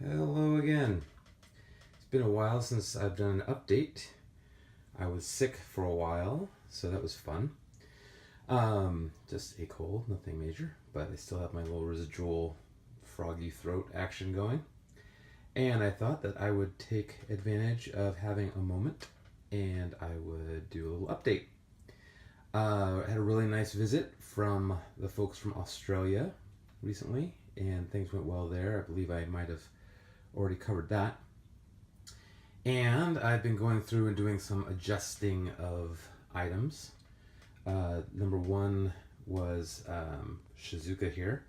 Hello again. It's been a while since I've done an update. I was sick for a while, so that was fun. Just a cold, nothing major, but I still have my little residual froggy throat action going. And I thought that I would take advantage of having a moment and I would do a little update. I had a really nice visit from the folks from Australia recently, and things went well there. I believe I might have already covered that. And I've been going through and doing some adjusting of items. Number one was Shizuka here,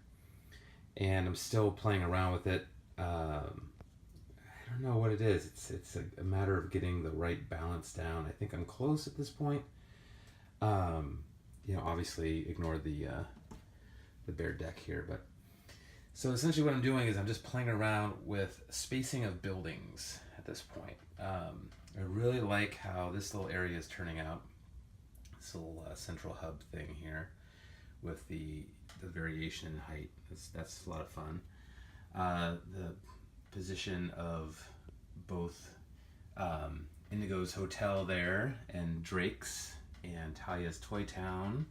and I'm still playing around with it. I don't know what it is. It's a matter of getting the right balance down. I think I'm close at this point. Obviously ignore the bare deck here, but so essentially what I'm doing is I'm just playing around with spacing of buildings at this point. I really like how this little area is turning out. This little central hub thing here with the variation in height. That's a lot of fun. The position of both Indigo's hotel there and Drake's and Talia's Toy Town,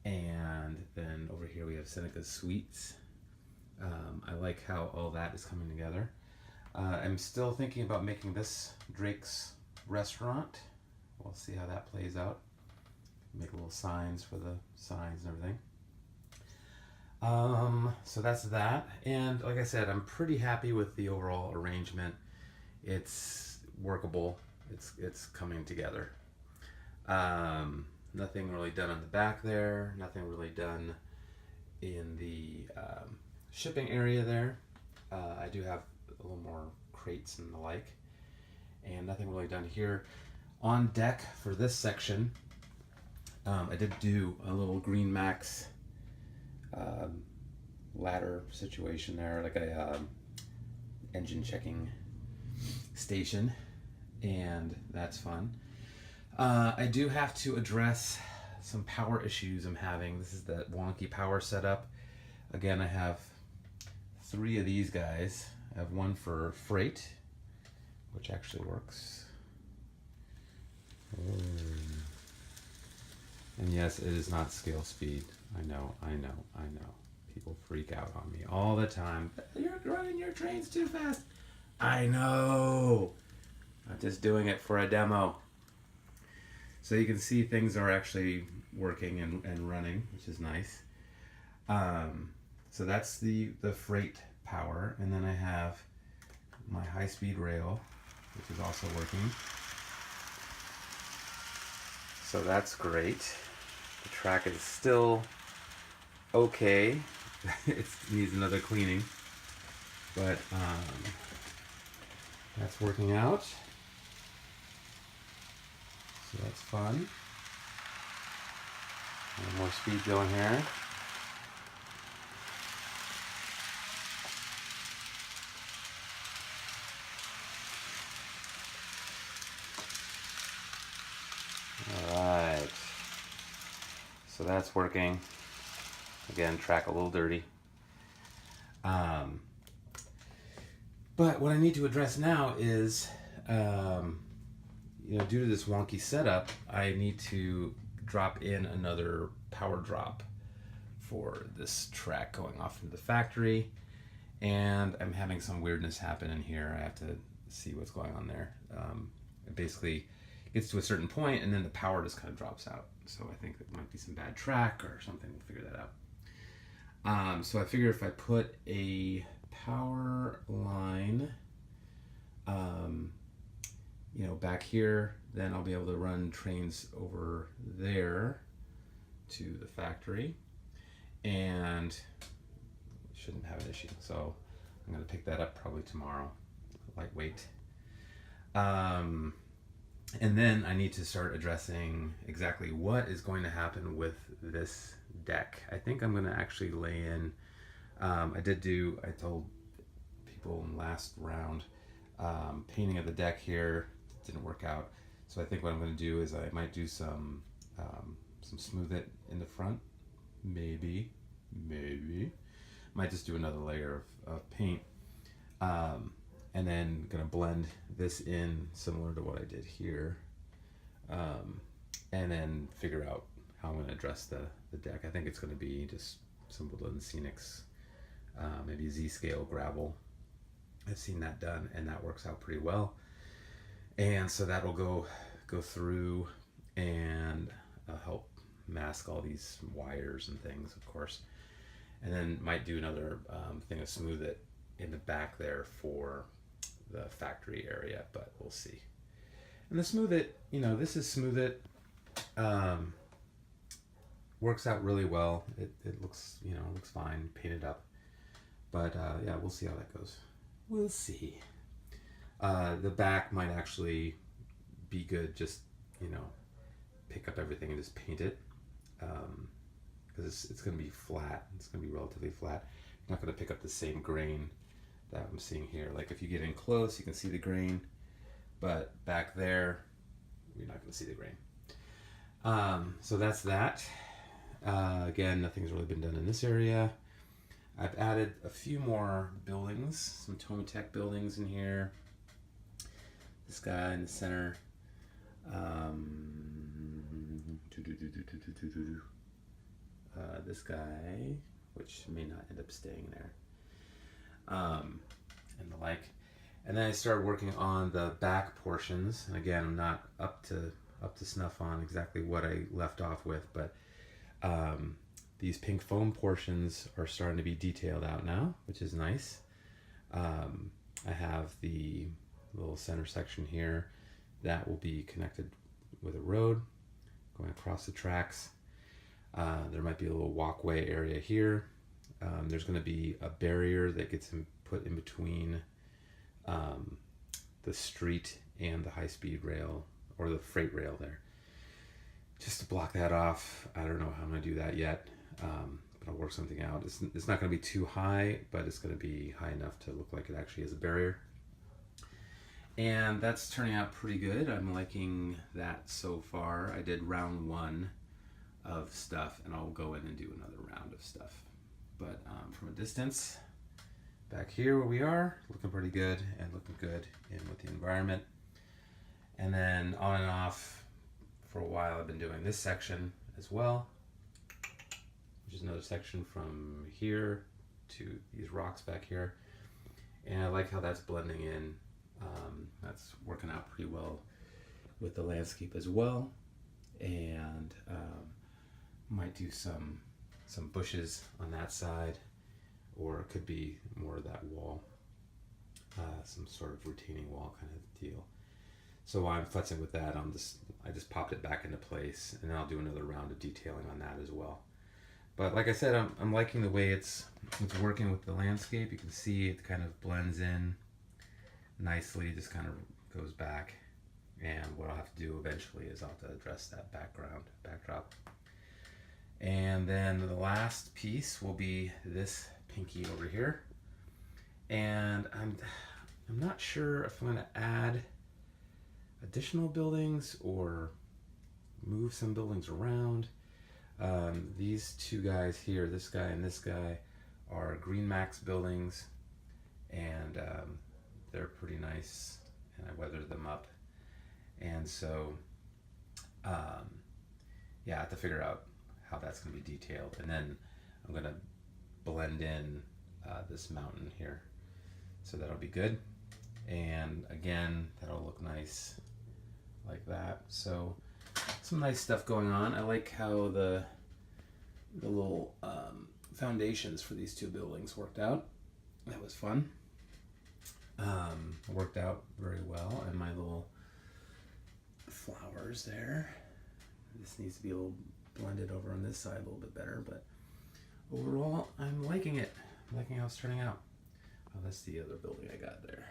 and then over here we have Seneca's Sweets. I like how all that is coming together. I'm still thinking about making this Drake's restaurant. We'll see how that plays out. Make little signs for the signs and everything. So that's that. And like I said, I'm pretty happy with the overall arrangement. It's workable. It's coming together. Nothing really done on the back there. Nothing really done in the shipping area there. I do have a little more crates and the like, and nothing really done here. On deck for this section, I did do a little Green Max ladder situation there, like a engine checking station, and that's fun. I do have to address some power issues I'm having. This is the wonky power setup. Again, I have 3 of these guys. I have one for freight, which actually works. And yes, it is not scale speed. I know. People freak out on me all the time. You're running your trains too fast. I know. I'm just doing it for a demo. So you can see things are actually working and running, which is nice. So that's the freight power. And then I have my high-speed rail, which is also working. So that's great. The track is still okay. It needs another cleaning, but that's working out. So that's fun. And more speed going here. Alright. So that's working. Again, track a little dirty. But what I need to address now is due to this wonky setup, I need to drop in another power drop for this track going off into the factory, and I'm having some weirdness happen in here. I have to see what's going on there. It basically gets to a certain point and then the power just kind of drops out. So I think it might be some bad track or something. We'll figure that out. So I figure if I put a power line back here, then I'll be able to run trains over there to the factory, and shouldn't have an issue. So I'm going to pick that up probably tomorrow. Lightweight. And then I need to start addressing exactly what is going to happen with this deck. I think I'm going to actually lay in, I told people in last round, painting of the deck here didn't work out. So I think what I'm going to do is I might do some smooth it in the front. Maybe. Might just do another layer of paint. And then gonna blend this in similar to what I did here. And then figure out how I'm gonna address the deck. I think it's gonna be just some Woodland Scenics, maybe Z-scale gravel. I've seen that done and that works out pretty well. And so that'll go through and help mask all these wires and things, of course. And then might do another thing to smooth it in the back there for the factory area, but we'll see. And the Smooth It, this is Smooth It. Works out really well. It looks, looks fine, painted up. But yeah, we'll see how that goes. We'll see. The back might actually be good, just, pick up everything and just paint it. Because it's going to be flat. It's going to be relatively flat. You're not going to pick up the same grain that I'm seeing here. Like if you get in close, you can see the grain. But back there, you're not going to see the grain. So that's that. Again, nothing's really been done in this area. I've added a few more buildings, some Tomatech buildings in here. This guy in the center. This guy, which may not end up staying there. And the like. And then I started working on the back portions. And again, I'm not up to snuff on exactly what I left off with, but these pink foam portions are starting to be detailed out now, which is nice. I have the little center section here that will be connected with a road going across the tracks. There might be a little walkway area here. There's going to be a barrier that gets put in between the street and the high-speed rail, or the freight rail there, just to block that off. I don't know how I'm going to do that yet, but I'll work something out. It's not going to be too high, but it's going to be high enough to look like it actually is a barrier. And that's turning out pretty good. I'm liking that so far. I did round 1 of stuff, and I'll go in and do another round of stuff. But from a distance, back here where we are, looking pretty good and looking good in with the environment. And then on and off for a while, I've been doing this section as well, which is another section from here to these rocks back here. And I like how that's blending in. That's working out pretty well with the landscape as well. And might do some bushes on that side, or it could be more of that wall, some sort of retaining wall kind of deal. So while I'm futzing with that, I just popped it back into place, and then I'll do another round of detailing on that as well. But like I said, I'm liking the way it's working with the landscape. You can see it kind of blends in nicely, just kind of goes back. And what I'll have to do eventually is I'll have to address that backdrop. And then the last piece will be this pinky over here. And I'm not sure if I'm going to add additional buildings or move some buildings around. These two guys here, this guy and this guy, are Green Max buildings, and they're pretty nice, and I weathered them up. And so yeah, I have to figure out how that's going to be detailed, and then I'm going to blend in this mountain here, so that'll be good. And again, that'll look nice like that. So some nice stuff going on. I like how the little foundations for these two buildings worked out. That was fun. Worked out very well. And my little flowers there. This needs to be a little blended over on this side a little bit better, but overall, I'm liking it. I'm liking how it's turning out. Oh, that's the other building I got there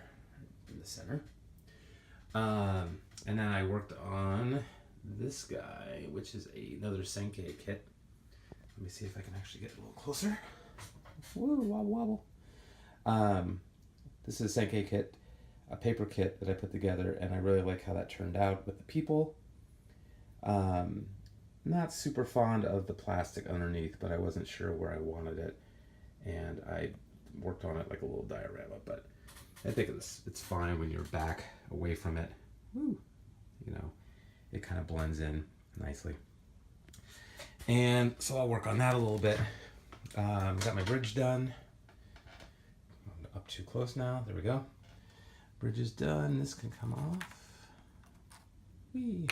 in the center. And then I worked on this guy, which is another Senkei kit. Let me see if I can actually get a little closer. Whoa, wobble, wobble. This is a Senkei kit, a paper kit that I put together, and I really like how that turned out with the people. Not super fond of the plastic underneath, but I wasn't sure where I wanted it, and I worked on it like a little diorama, but I think it's fine when you're back away from it. Woo. You know, it kind of blends in nicely. And so I'll work on that a little bit. Got my bridge done. I'm up too close now. There we go. Bridge is done. This can come off. Whee.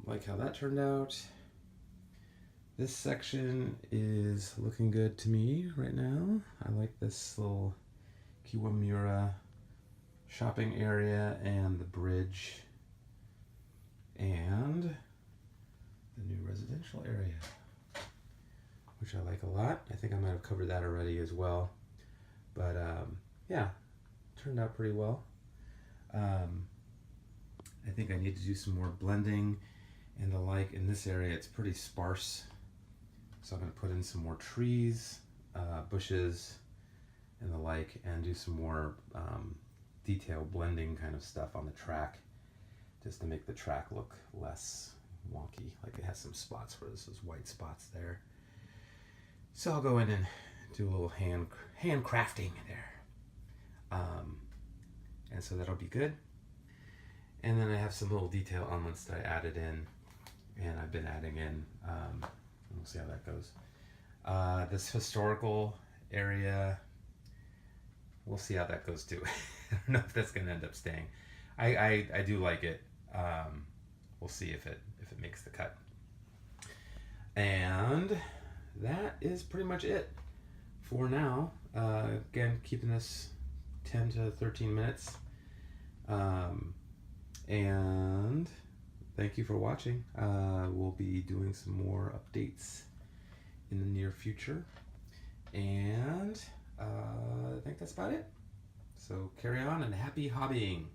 Like how that turned out. This section is looking good to me right now. I like this little Kiwamura shopping area and the bridge and the new residential area, which I like a lot. I think I might have covered that already as well. But yeah, turned out pretty well. I think I need to do some more blending and the like. In this area, it's pretty sparse. So I'm going to put in some more trees, bushes, and the like, and do some more detail blending kind of stuff on the track, just to make the track look less wonky. Like it has some spots where there's those white spots there. So I'll go in and do a little hand crafting there. And so that'll be good. And then I have some little detail elements that I added in, and I've been adding in. We'll see how that goes. This historical area, we'll see how that goes too. I don't know if that's going to end up staying. I do like it. We'll see if it makes the cut. And that is pretty much it for now. Again, keeping this 10 to 13 minutes. And thank you for watching. We'll be doing some more updates in the near future. And I think that's about it. So carry on and happy hobbying.